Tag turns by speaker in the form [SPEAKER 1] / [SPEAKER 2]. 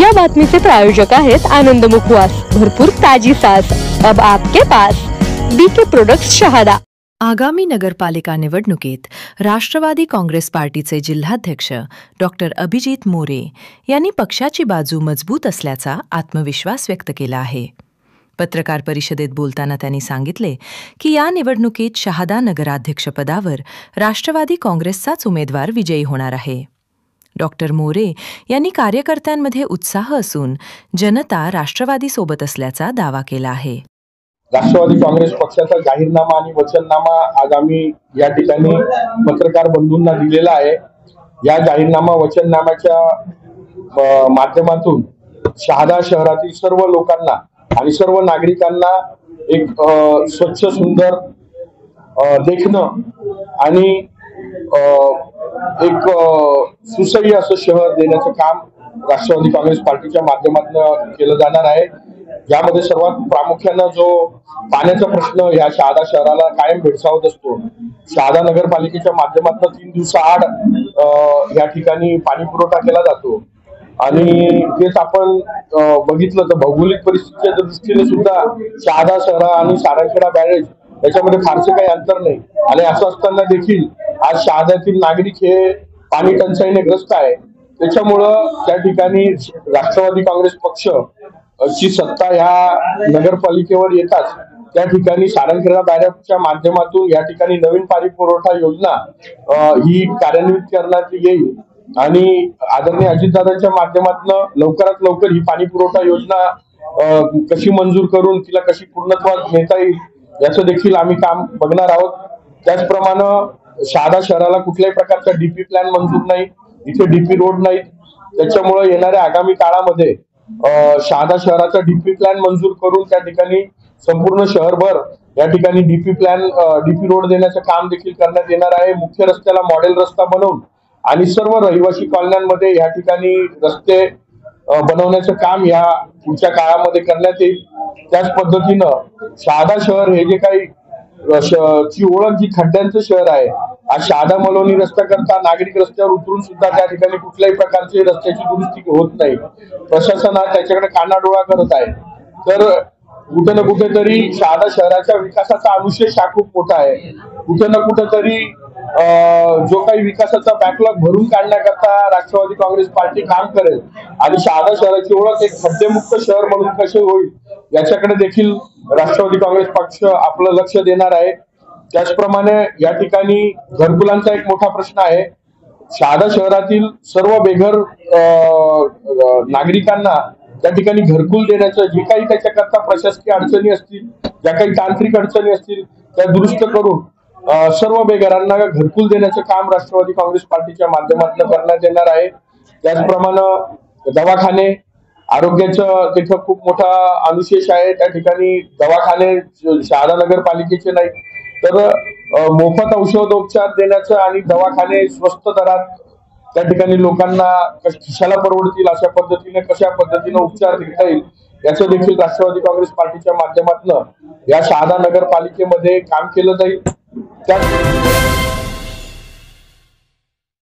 [SPEAKER 1] या बातमीचे प्रायोजक आहेत आनंद मुखवास, भरपूर ताजी सास अब आपके पास। BK products Shahada.
[SPEAKER 2] आगामी नगरपालिका निवडणुकीत राष्ट्रवादी काँग्रेस पार्टीचे जिल्हाध्यक्ष डॉक्टर अभिजित मोरे यांनी पक्षाची बाजू मजबूत असल्याचा आत्मविश्वास व्यक्त केला आहे। पत्रकार परिषदेत बोलताना त्यांनी सांगितले की या निवडणुकीत शहादा नगराध्यक्षपदावर राष्ट्रवादी काँग्रेसचाच उमेदवार विजयी होणार आहे। डॉक्टर मोरे यांनी कार्यकर्त्यांमध्ये उत्साह असून जनता राष्ट्रवादी सोबत असल्याचा दावा केला आहे।
[SPEAKER 3] राष्ट्रवादी काँग्रेस पक्षाचा जाहीरनामा आणि वचननामा आज आम्ही या ठिकाणी पत्रकार बंधूंना दिलेला आहे। या जाहीरनामा वचननाम्याच्या माध्यमातून शहादा शहरातील सर्व लोकांना आणि सर्व नागरिकांना एक स्वच्छ सुंदर देखणं आणि एक सुसह्य असं शहर देण्याचं काम राष्ट्रवादी काँग्रेस पार्टीच्या माध्यमातून केलं जाणार आहे। यामध्ये सर्वात प्रामुख्याने जो पाण्याचा प्रश्न या शहादा शहराला कायम भेडसावत असतो, शहादा नगरपालिकेच्या माध्यमातून 3 दिवसाआड या ठिकाणी पाणी पुरवठा केला जातो आणि तेच आपण बघितलं तर भौगोलिक परिस्थितीच्या दृष्टीने सुद्धा शहादा शहर आणि सारंगखेडा बॅरेज याच्यामध्ये फारसे काही अंतर नाही आणि असं असताना देखील आज शहाद्यातील नागरिक हे पाणी टंचाईने ग्रस्त आहे। त्याच्यामुळं त्या ठिकाणी राष्ट्रवादी काँग्रेस पक्ष ची सत्ता ह्या नगरपालिकेवर येताच त्या ठिकाणी सारंगखेडा बॅरेजच्या माध्यमातून या ठिकाणी नवीन पाणी पुरवठा योजना ही कार्यान्वित करण्यात येईल आणि आदरणीय अजितदादांच्या माध्यमातून लवकरात लवकर ही पाणी पुरवठा योजना कशी मंजूर करून तिला कशी पूर्णत्वास नेता येईल याचं देखील आम्ही काम बघणार आहोत। त्याचप्रमाणे शहादा शहराला कुठल्याही प्रकारचा डीपी प्लॅन मंजूर नाही, इथे डीपी रोड नाही, त्याच्यामुळे येणाऱ्या आगामी काळामध्ये शहादा शहराचा डीपी प्लॅन मंजूर करून त्या ठिकाणी संपूर्ण शहरभर या ठिकाणी डीपी रोड देण्याचं काम देखील करण्यात येणार आहे। मुख्य रस्त्याला मॉडेल रस्ता बनवून आणि सर्व रहिवासी कॉलन्यांमध्ये या ठिकाणी रस्ते बनवण्याचं काम या पुढच्या काळामध्ये करण्यात येईल। त्याच पद्धतीनं शहादा शहर हे जे काही ची ओळख जी खड्ड्यांचं शहर आहे, आज शहादा मलोनी रस्ता करता नागरिक रस्त्यावर उतरून सुद्धा त्या ठिकाणी कुठल्याही प्रकारची रस्त्याची दुरुस्ती होत नाही। प्रशासन हा त्याच्याकडे कानाडोळा करत आहे। तर कुठे ना कुठेतरी शहादा शहराच्या विकासाचा अनुशेष हा खूप मोठा आहे। कुठे ना कुठेतरी जो काही विकासाचा बॅकलॉग भरून काढण्याकरता राष्ट्रवादी काँग्रेस पार्टी काम करेल आणि शहादा शहराची ओळख एक खड्डेमुक्त शहर म्हणून कसे होईल याच्याकडे देखील राष्ट्रवादी काँग्रेस पक्ष आपलं लक्ष देणार आहे। त्याचप्रमाणे या ठिकाणी घरकुलांचा एक मोठा प्रश्न आहे। शहादा शहरातील सर्व बेघर नागरिकांना त्या ठिकाणी घरकुल देण्याचं जे काही त्याच्याकरता प्रशासकीय अडचणी असतील, ज्या काही तांत्रिक अडचणी असतील त्या दुरुस्त करून सर्व बेघरांना घरकुल देण्याचं काम राष्ट्रवादी काँग्रेस पार्टीच्या माध्यमातून करण्यात येणार आहे। त्याचप्रमाणे दवाखाने, आरोग्याचं तिथं खूप मोठा अनुशेष आहे। त्या ठिकाणी दवाखाने शहादा नगरपालिकेचे नाही तर मोफत औषधोपचार देण्याचं आणि दवाखाने स्वस्त दरात त्या ठिकाणी लोकांना खिशाला परवडतील अशा पद्धतीने कशा पद्धतीने उपचार देता येईल याचं देखील राष्ट्रवादी काँग्रेस पार्टीच्या माध्यमातून या शहादा नगरपालिकेमध्ये काम केलं जाईल।